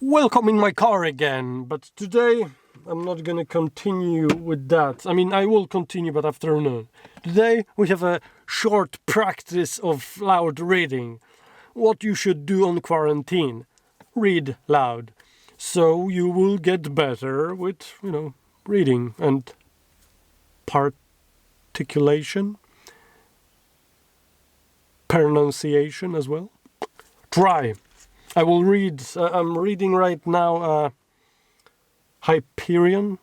Welcome in my car again, but today I'm not gonna continue with that. I mean, I will continue, but afternoon. Today we have a short practice of loud reading. What you should do on quarantine. Read loud. So you will get better with, reading and particulation, pronunciation as well. Try. I will read. I'm reading right now Hyperion.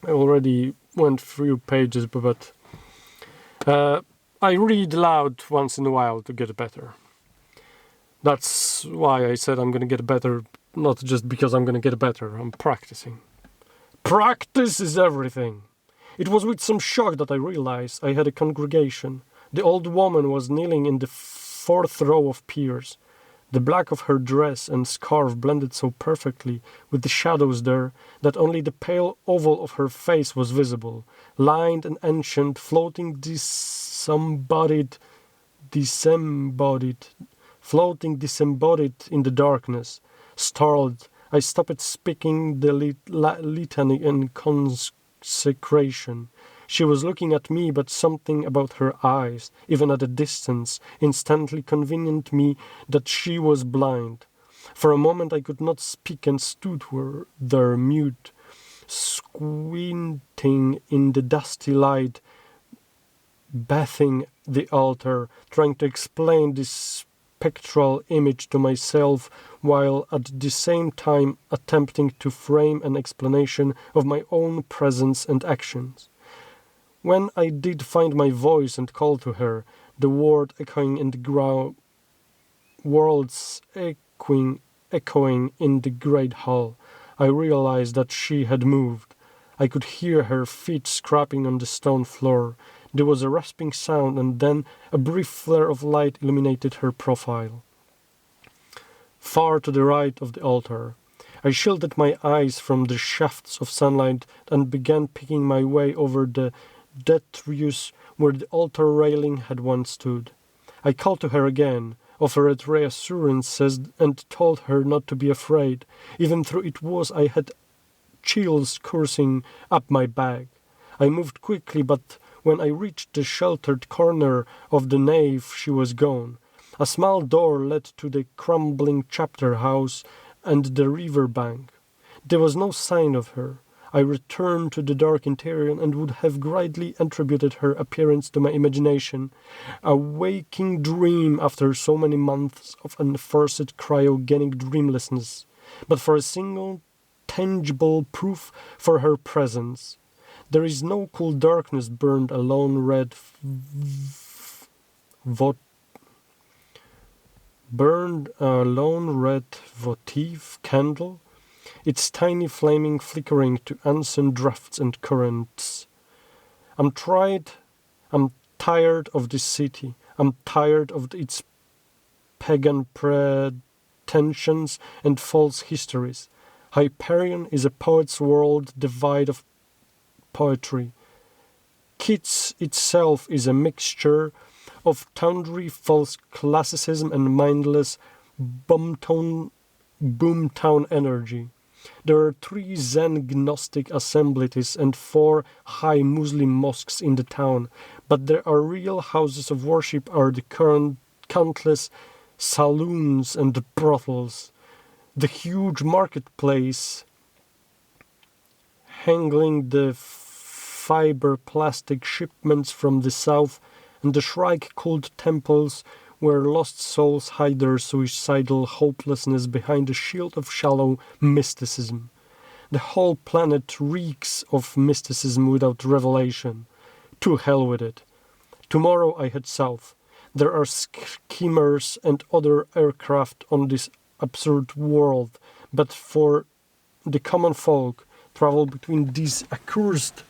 I already went through pages, but I read loud once in a while to get better. That's why I said I'm going to get better, not just because I'm going to get better. I'm practicing. Practice is everything. It was with some shock that I realized I had a congregation. The old woman was kneeling in the fourth row of pews. The black of her dress and scarf blended so perfectly with the shadows there that only the pale oval of her face was visible, lined and ancient, floating disembodied in the darkness. Startled, I stopped speaking the litany and consecration. She was looking at me, but something about her eyes, even at a distance, instantly convinced me that she was blind. For a moment I could not speak and stood there mute, squinting in the dusty light, bathing the altar, trying to explain this spectral image to myself, while at the same time attempting to frame an explanation of my own presence and actions. When I did find my voice and called to her, the word echoing in the words echoing in the great hall, I realized that she had moved. I could hear her feet scraping on the stone floor. There was a rasping sound, and then a brief flare of light illuminated her profile. Far to the right of the altar, I shielded my eyes from the shafts of sunlight and began picking my way over the detritus where the altar railing had once stood. I called to her again, offered reassurances, and told her not to be afraid, even though it was I had chills coursing up my back. I moved quickly, but when I reached the sheltered corner of the nave, she was gone. A small door led to the crumbling chapter house and the river bank. There was no sign of her. I returned to the dark interior and would have greatly attributed her appearance to my imagination, a waking dream after so many months of unforced cryogenic dreamlessness, but for a single tangible proof for her presence. There is no cool darkness burned a lone red votive candle, its tiny flaming flickering to unseen drafts and currents. I'm tired of this city. I'm tired of its pagan pretensions and false histories. Hyperion is a poet's world devoid of poetry. Keats itself is a mixture of tawdry false classicism and mindless boomtown energy. There are 3 Zen Gnostic assemblies and 4 high Muslim mosques in the town, but there are real houses of worship are the countless saloons and brothels, the huge marketplace handling the fiber plastic shipments from the south, and the Shrike cult temples where lost souls hide their suicidal hopelessness behind a shield of shallow mysticism. The whole planet reeks of mysticism without revelation. To hell with it. Tomorrow I head south. There are schemers and other aircraft on this absurd world, but for the common folk, travel between these accursed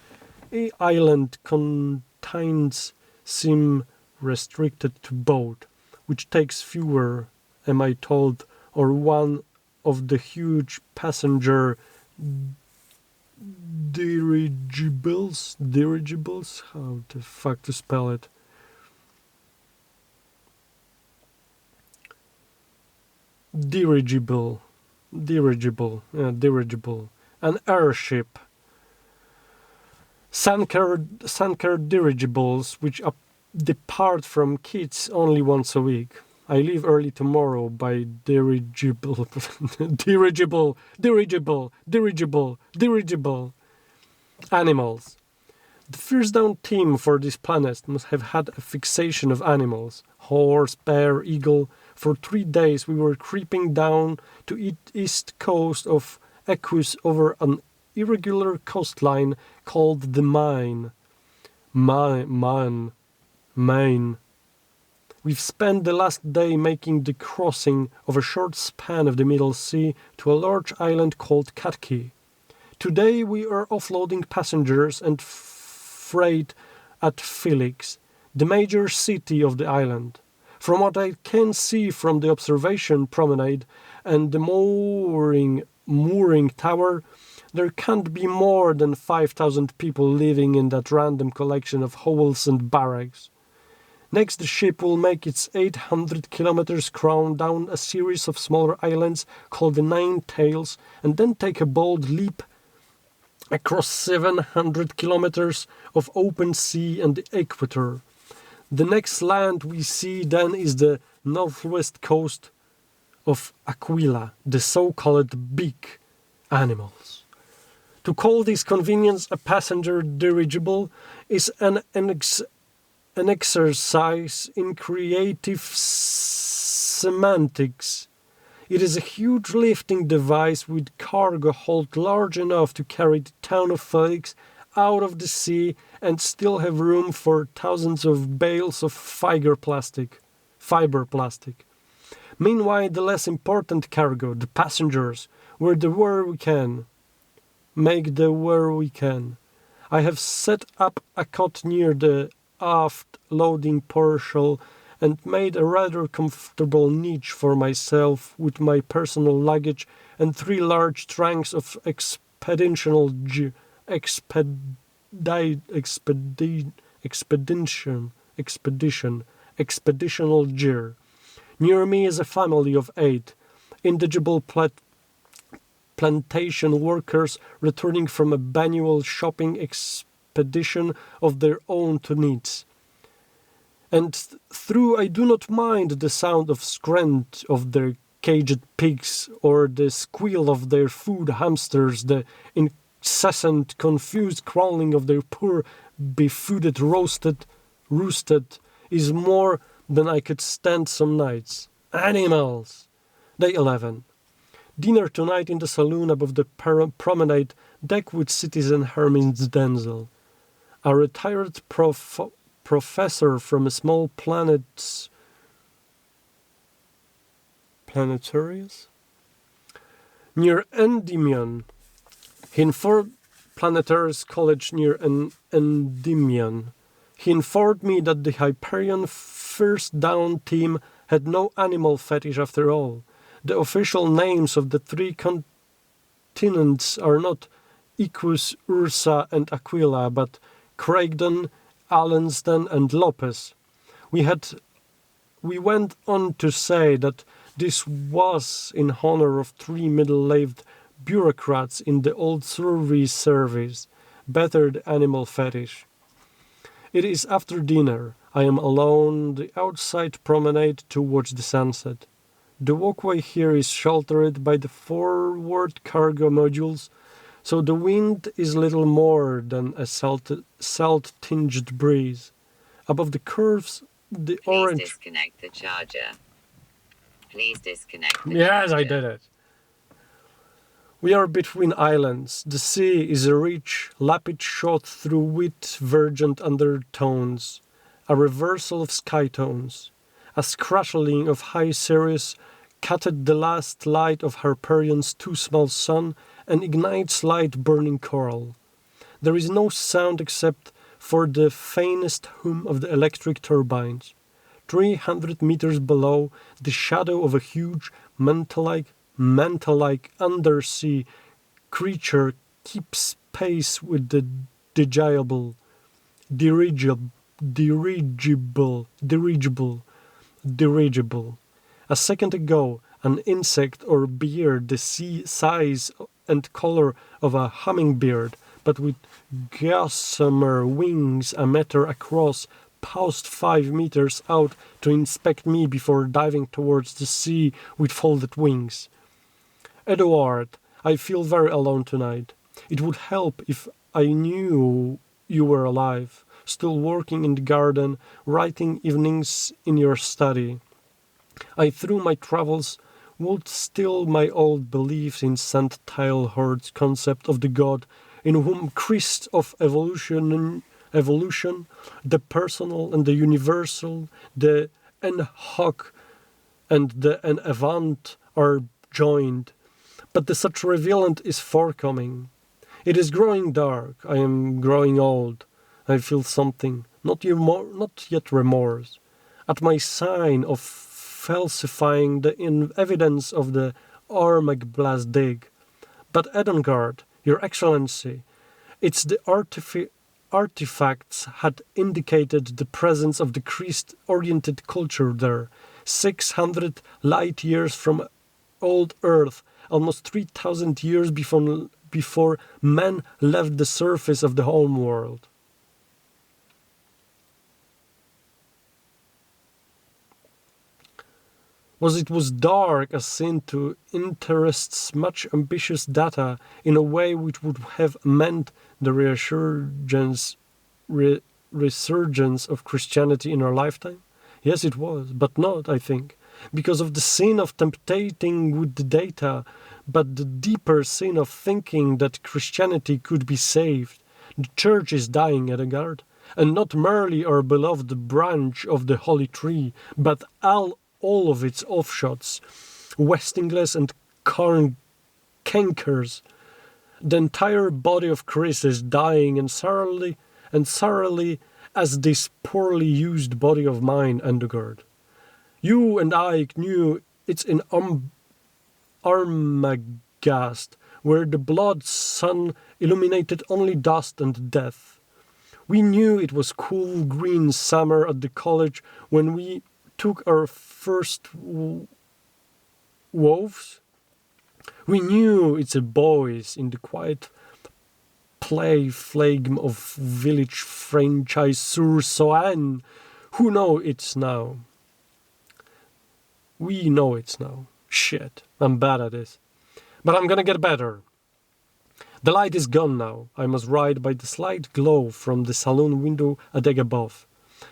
island continents seem restricted to boat, which takes fewer, am I told, or one of the huge passenger dirigibles, how the fuck to spell it? Dirigible. Dirigible. An airship. Sanker dirigibles, which depart from Keats only once a week. I leave early tomorrow by dirigible. Dirigible. Animals. The first down team for this planet must have had a fixation of animals. Horse, bear, eagle. For 3 days we were creeping down to east coast of Equus over an irregular coastline called the Main. We've spent the last day making the crossing of a short span of the Middle Sea to a large island called Katki. Today we are offloading passengers and freight at Felix, the major city of the island. From what I can see from the observation promenade and the mooring tower, there can't be more than 5,000 people living in that random collection of hovels and barracks. Next, the ship will make its 800 kilometers crown down a series of smaller islands called the Nine Tails, and then take a bold leap across 700 kilometers of open sea and the equator. The next land we see then is the northwest coast of Aquila, the so-called big animals. To call this convenience a passenger dirigible is an exercise in creative semantics. It is a huge lifting device with cargo hold large enough to carry the town of Felix out of the sea and still have room for thousands of bales of fiber plastic. Meanwhile, the less important cargo, the passengers, make the where we can. I have set up a cot near the aft loading portal and made a rather comfortable niche for myself with my personal luggage and 3 large trunks of expeditional gear. Near me is a family of 8, indigable plantation workers returning from a annual shopping expedition of their own to Nice. And though I do not mind the sound of scrant of their caged pigs or the squeal of their food hamsters, the incessant, confused crawling of their poor, befooded roosted is more than I could stand some nights. Animals! Day 11. Dinner tonight in the saloon above the promenade deck with citizen Hermes Denzel. A retired professor from a small planetarius near Endymion. He informed Planetarius College near Endymion. He informed me that the Hyperion first down team had no animal fetish after all. The official names of the 3 continents are not Equus, Ursa, and Aquila, but Craigden, Allensden, and Lopez. We went on to say that this was in honor of 3 middle-aged bureaucrats in the old survey service, better the animal fetish. It is after dinner. I am alone, the outside promenade towards the sunset. The walkway here is sheltered by the forward cargo modules, so the wind is little more than a salt-tinged breeze. Above the curves, the orange... Please disconnect the charger. Please disconnect the Yes, charger. I did it. We are between islands. The sea is a rich, lapid shot through wheat verdant undertones, a reversal of sky tones. A scratching of high Sirius cutted the last light of Hyperion's too small sun and ignites light burning coral. There is no sound except for the faintest hum of the electric turbines. 300 meters below, the shadow of a huge, mantle-like undersea creature keeps pace with the dirigible. A second ago, an insect or beard the size and color of a hummingbird, but with gossamer wings a meter across, paused 5 meters out to inspect me before diving towards the sea with folded wings. Edward, I feel very alone tonight. It would help if I knew you were alive, still working in the garden, writing evenings in your study. I, through my travels, would still my old beliefs in St. Teilhard's concept of the God in whom Christ of evolution, the personal and the universal, the en hoc and the en avant are joined. But the such revelant is forthcoming. It is growing dark. I am growing old. I feel something, not yet remorse, at my sign of falsifying the evidence of the Armagblast dig. But Edengard, Your Excellency, it's the artifacts had indicated the presence of the Christ-oriented culture there, 600 light years from old Earth, almost 3,000 years before man left the surface of the home world. It was dark a sin to interest much ambitious data in a way which would have meant the resurgence of Christianity in our lifetime? Yes, it was, but not, I think, because of the sin of temptating with the data, but the deeper sin of thinking that Christianity could be saved. The church is dying, Edgard, and not merely our beloved branch of the holy tree, but all of its offshoots, Westinglass and Cankers. The entire body of Christ is dying, and thoroughly as this poorly used body of mine, Endegard. You and I knew it's in Armagast, where the blood sun illuminated only dust and death. We knew it was cool green summer at the college when we took our first woves. We knew it's a boys in the quiet play flame of village franchise sur Soane. Who know it's now? We know it's now. Shit, I'm bad at this. But I'm gonna get better. The light is gone now. I must ride by the slight glow from the saloon window a deck above.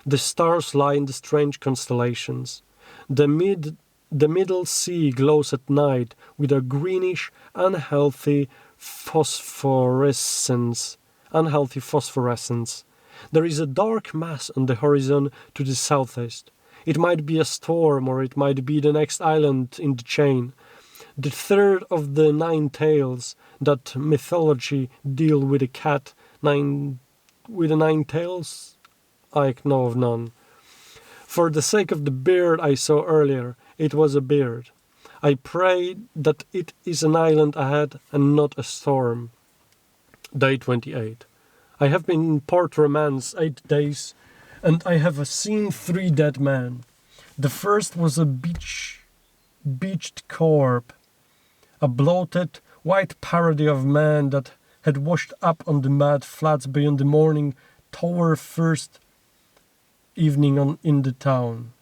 The stars lie in the strange constellations. The middle sea glows at night with a greenish, unhealthy phosphorescence. There is a dark mass on the horizon to the southeast. It might be a storm, or it might be the next island in the chain. The third of the 9 tails that mythology deal with a cat. With the 9 tails? I know of none. For the sake of the beard I saw earlier, it was a beard. I pray that it is an island ahead and not a storm. Day 28. I have been in Port Romance 8 days, and I have seen 3 dead men. The first was a beached corpse, a bloated, white parody of man that had washed up on the mud flats beyond the morning tower first evening in town.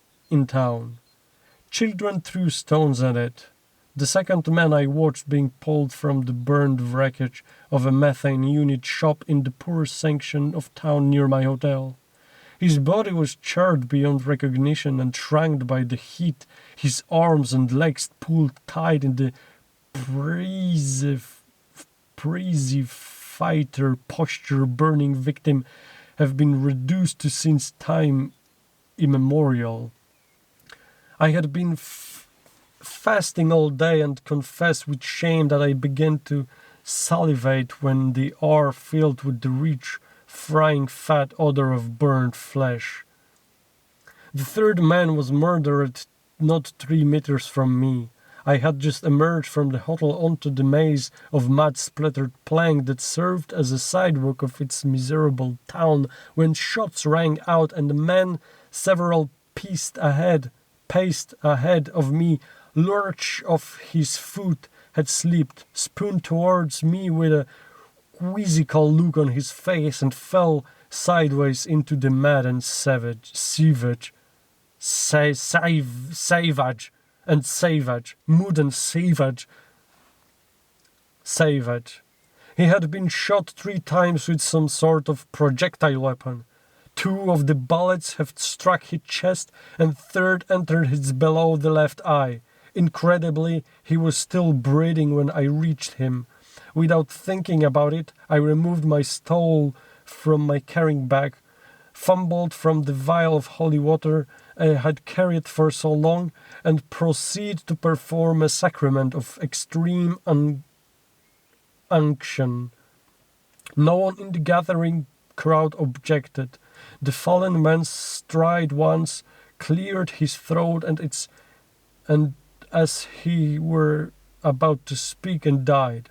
Children threw stones at it. The second man I watched being pulled from the burned wreckage of a methane unit shop in the poor section of town near my hotel. His body was charred beyond recognition and shrunk by the heat, his arms and legs pulled tight in the crazy fighter posture. Burning victim have been reduced to since time immemorial. I had been fasting all day and confess with shame that I began to salivate when the air filled with the rich, frying fat odor of burnt flesh. The third man was murdered not 3 meters from me. I had just emerged from the hotel onto the maze of mud-splattered plank that served as a sidewalk of its miserable town when shots rang out and the men several paced ahead of me lurch of his foot, had slipped, spun towards me with a quizzical look on his face, and fell sideways into the mad and savage, mood and savage. He had been shot 3 times with some sort of projectile weapon. 2 of the bullets had struck his chest, and 3rd entered his below the left eye. Incredibly, he was still breathing when I reached him. Without thinking about it, I removed my stole from my carrying bag, fumbled from the vial of holy water I had carried for so long, and proceeded to perform a sacrament of extreme unction. No one in the gathering crowd objected. The fallen man stride once, cleared his throat, and as he were about to speak, and died.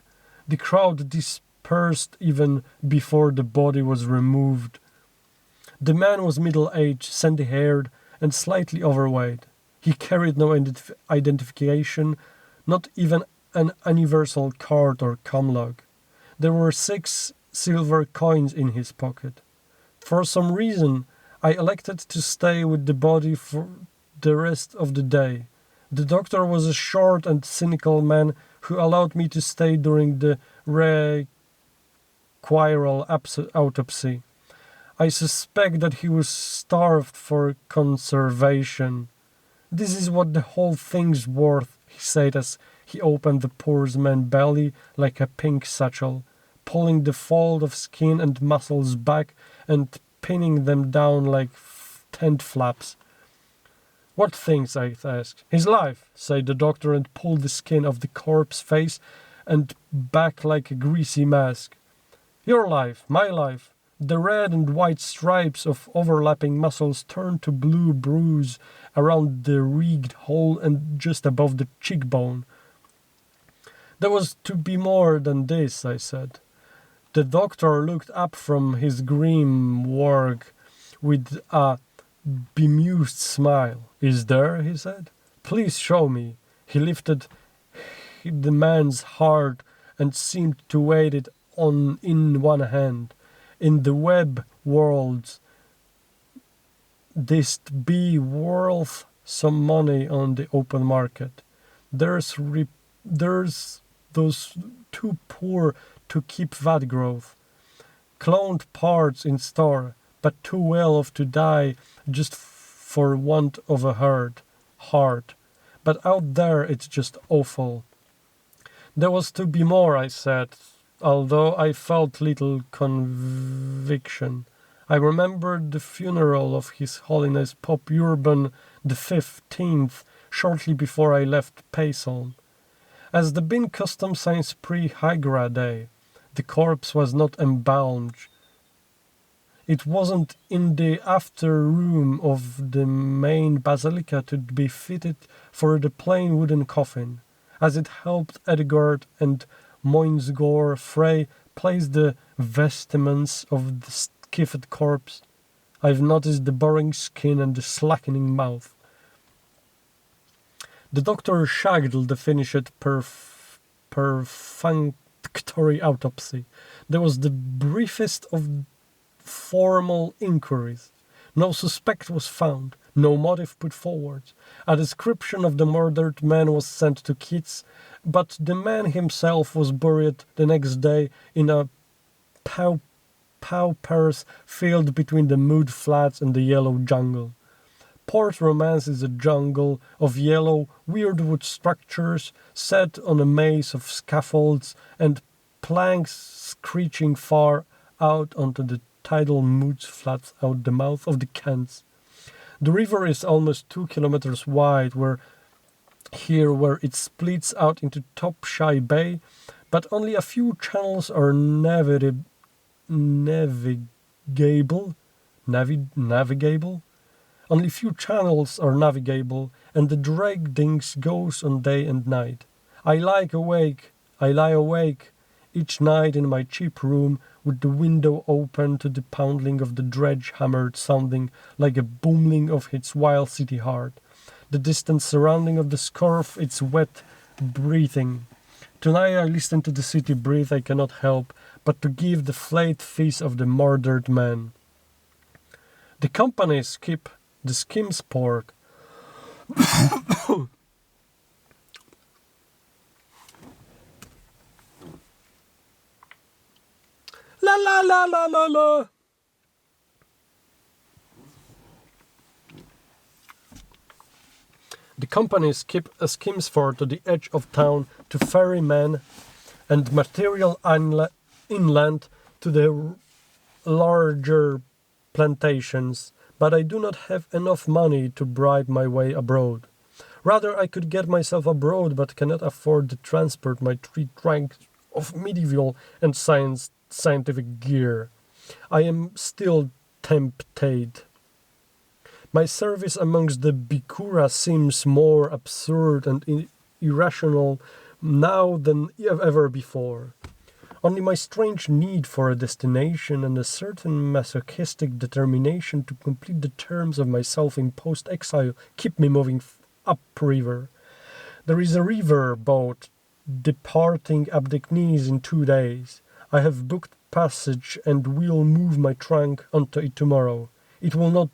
The crowd dispersed even before the body was removed. The man was middle-aged, sandy-haired, and slightly overweight. He carried no identification, not even an universal card or comlog. There were 6 silver coins in his pocket. For some reason, I elected to stay with the body for the rest of the day. The doctor was a short and cynical man who allowed me to stay during the requiral autopsy. I suspect that he was starved for conservation. "This is what the whole thing's worth," he said as he opened the poor man's belly like a pink satchel, pulling the fold of skin and muscles back and pinning them down like tent flaps. "What things?" I asked. "His life," said the doctor, and pulled the skin off the corpse's face and back like a greasy mask. "Your life, my life." The red and white stripes of overlapping muscles turned to blue bruise around the rigged hole and just above the cheekbone. "There was to be more than this," I said. The doctor looked up from his grim work with a bemused smile. "Is there?" he said. "Please show me." He lifted the man's heart and seemed to weigh it in one hand. "In the web world, this'd be worth some money on the open market. There's those too poor to keep that growth. Cloned parts in store, but too well off to die just for want of a heart. But out there it's just awful." "There was to be more," I said, although I felt little conviction. I remembered the funeral of His Holiness Pope Urban the 15th shortly before I left Payson. As the been custom since pre-Hygra day, the corpse was not embalmed. It wasn't in the after room of the main basilica to be fitted for the plain wooden coffin. As it helped Edgard and Moinsgore Frey place the vestments of the skiffed corpse, I've noticed the boring skin and the slackening mouth. The doctor shaggled the finished perfunctory autopsy. There was the briefest of formal inquiries. No suspect was found, no motive put forward. A description of the murdered man was sent to Keats, but the man himself was buried the next day in a pauper's field between the mud flats and the yellow jungle. Port Romance is a jungle of yellow, weirdwood structures set on a maze of scaffolds and planks screeching far out onto the tidal mud flats out the mouth of the Kents. The river is almost 2 kilometers wide where it splits out into Topshy Bay, but only a few channels are navigable. Only few channels are navigable, and the drag dings goes on day and night. I lie awake each night in my cheap room with the window open to the pounding of the dredge hammer sounding like a booming of its wild city heart. the distant surrounding of the scarf, its wet breathing. Tonight I listen to the city breathe, I cannot help but to give the flayed face of the murdered man. The companies keep the skim's pork. La la la la la la. The companies keep a skims fort to the edge of town to ferry men and material inland to the larger plantations, but I do not have enough money to bribe my way abroad. Rather, I could get myself abroad, but cannot afford to transport my 3 trunks of medieval and scientific gear. I am still tempted. My service amongst the Bikura seems more absurd and irrational now than ever before. Only my strange need for a destination and a certain masochistic determination to complete the terms of my self-imposed exile keep me moving upriver. There is a river boat departing up the Knees in 2 days. I have booked passage and will move my trunk onto it tomorrow. It will not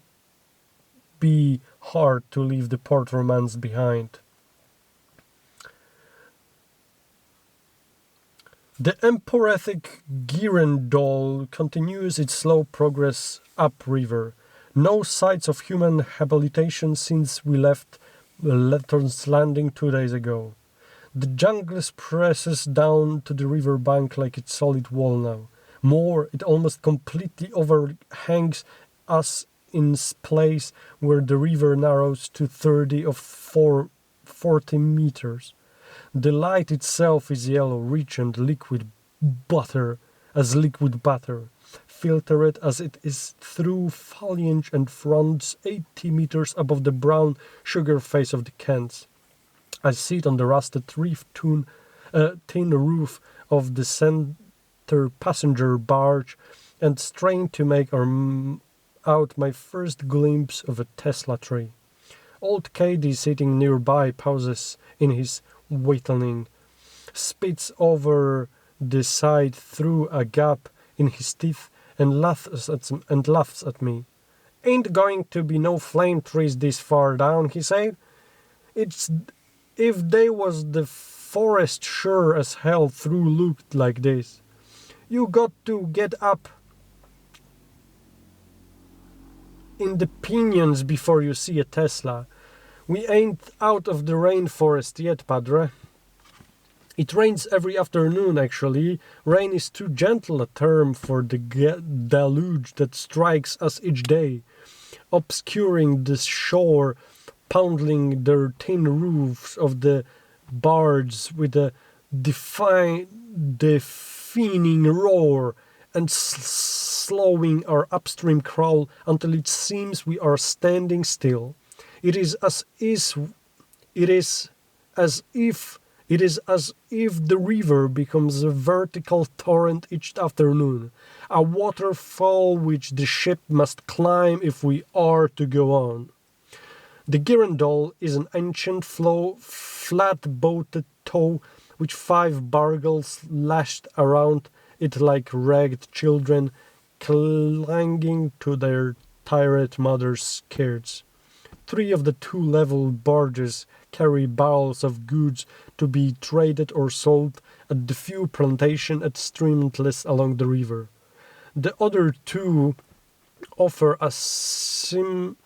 be hard to leave the port romance behind. The emporific Girandol continues its slow progress upriver. No signs of human habitation since we left Letton's Landing 2 days ago. The jungle presses down to the river bank like its solid wall now. More, it almost completely overhangs us in place where the river narrows to 30 or 40 meters. The light itself is yellow, rich and liquid butter, filtered as it is through foliage and fronds 80 meters above the brown sugar face of the Kents. I sit on the rusted tin roof of the center passenger barge and strain to make out my first glimpse of a Tesla tree. Old Cady, sitting nearby, pauses in his whittling, spits over the side through a gap in his teeth and laughs at me. "Ain't going to be no flame trees this far down," he said. "It's if they was the forest sure as hell through looked like this. You got to get up in the pinions before you see a Tesla. We ain't out of the rainforest yet, Padre." It rains every afternoon, actually. Rain is too gentle a term for the deluge that strikes us each day, obscuring the shore, pounding the tin roofs of the barges with a deafening roar, and slowing our upstream crawl until it seems we are standing still. It is as if the river becomes a vertical torrent each afternoon, a waterfall which the ship must climb if we are to go on. The Girandol is an ancient flat-boated tow with 5 bargles lashed around it like ragged children clinging to their tired mother's skirts. 3 of the 2 level barges carry barrels of goods to be traded or sold at the few plantations at streamlets along the river. The other 2 offer a simulacrum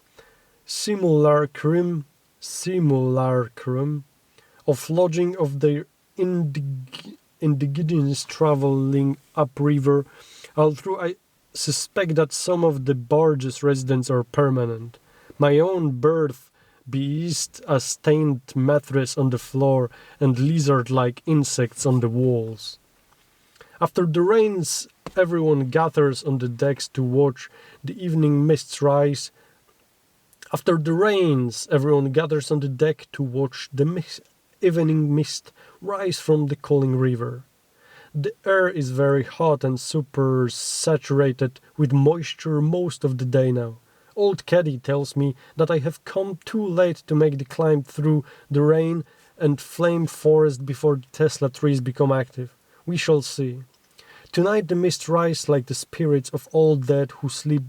of lodging of their indigenous traveling upriver, although I suspect that some of the barges' residents are permanent. My own berth beast a stained mattress on the floor and lizard-like insects on the walls. After the rains, everyone gathers on the decks to watch the evening mists rise. Evening mist rise from the cooling river. The air is very hot and super saturated with moisture most of the day now. Old Caddy tells me that I have come too late to make the climb through the rain and flame forest before the Tesla trees become active. We shall see. Tonight the mist rises like the spirits of all dead who sleep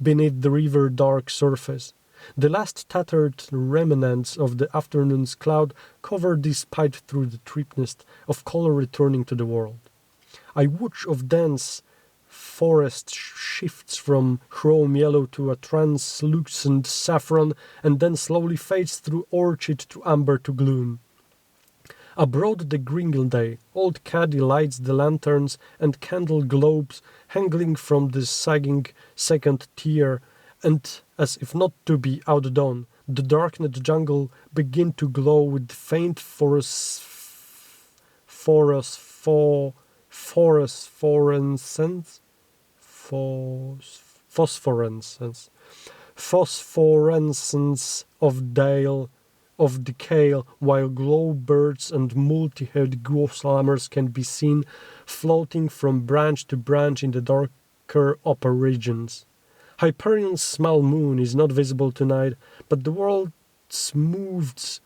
beneath the river's dark surface. The last tattered remnants of the afternoon's cloud cover despite through the tripness of color returning to the world. I watch of dense forest shifts from chrome yellow to a translucent saffron and then slowly fades through orchid to amber to gloom. Abroad the gringle day, old Caddy lights the lanterns and candle globes hanging from the sagging second tier, and as if not to be outdone, the darkened jungle begin to glow with faint phosphorescence, phosphorescence of decay, while glowbirds and multi-headed gossamers can be seen floating from branch to branch in the darker upper regions. Hyperion's small moon is not visible tonight, but the world smooths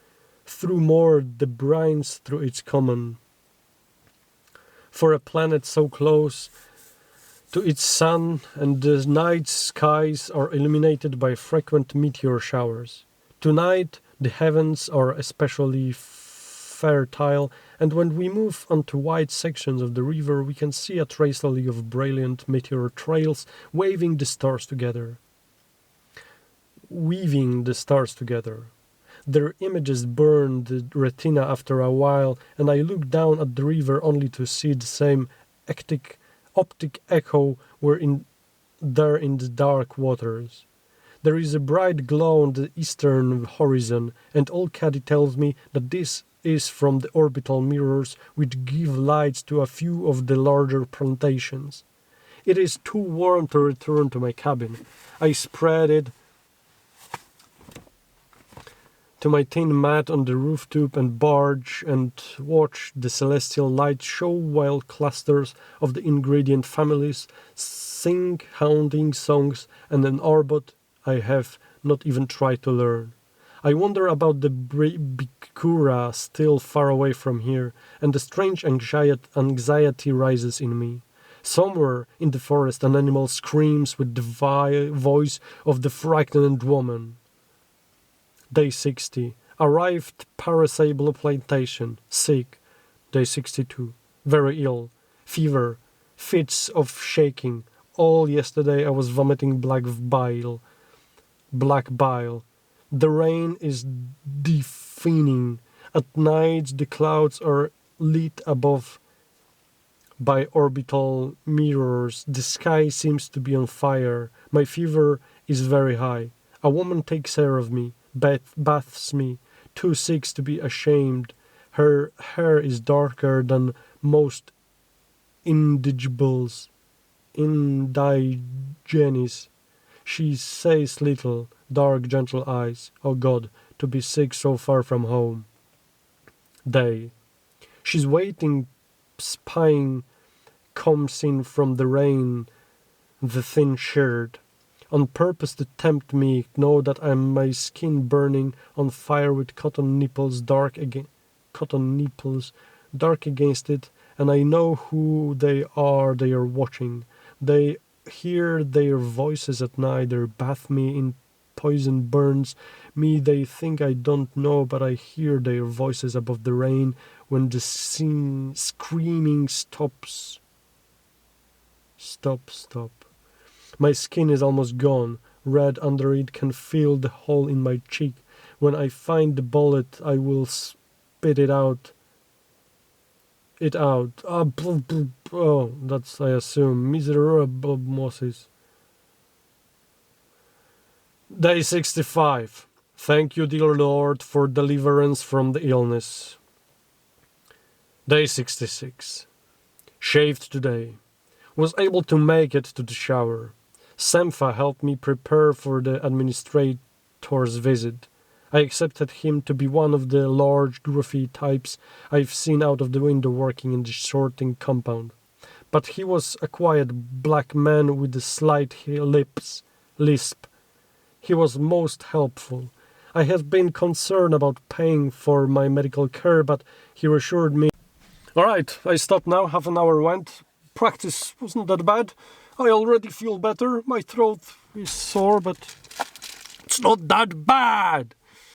through more the brines through its common. For a planet so close to its sun, and the night skies are illuminated by frequent meteor showers. Tonight the heavens are especially fertile, and when we move onto wide sections of the river we can see a tracery of brilliant meteor trails weaving the stars together. Their images burn the retina after a while, and I look down at the river only to see the same optic echo there in the dark waters. There is a bright glow on the eastern horizon, and old Caddy tells me that this is from the orbital mirrors which give lights to a few of the larger plantations. It is too warm to return to my cabin. I spread it to my tin mat on the rooftop and barge and watch the celestial light show while clusters of the ingredient families sing haunting songs and an orbit I have not even tried to learn. I wonder about the Bikura still far away from here, and a strange anxiety rises in me. Somewhere in the forest an animal screams with the voice of the frightened woman. Day 60. Arrived Parasable Plantation. Sick. Day 62. Very ill. Fever. Fits of shaking. All yesterday I was vomiting black bile. The rain is deafening. At night the clouds are lit above by orbital mirrors. The sky seems to be on fire. My fever is very high. A woman takes care of me, bathes me, too sick to be ashamed. Her hair is darker than most indigenes. She says little, dark, gentle eyes. Oh God, to be sick so far from home. Day. She's waiting, spying, comes in from the rain, the thin shirt. On purpose to tempt me, know that my skin burning on fire with cotton nipples dark against it, and I know who they are watching. They hear their voices at night, they bathe me in poison burns me, they think I don't know, but I hear their voices above the rain when the screaming stops. Stop. My skin is almost gone, red under it, can feel the hole in my cheek. When I find the bullet, I will spit it out. Oh, that's, I assume, miserable Moses. Day 65. Thank you, dear Lord, for deliverance from the illness. Day 66. Shaved today. Was able to make it to the shower. Sampha helped me prepare for the administrator's visit. I accepted him to be one of the large graphy types I've seen out of the window working in the sorting compound. But he was a quiet black man with a slight lisp. He was most helpful. I had been concerned about paying for my medical care, but he reassured me. Alright, I stopped now, half an hour went. Practice wasn't that bad. I already feel better. My throat is sore, but it's not that bad.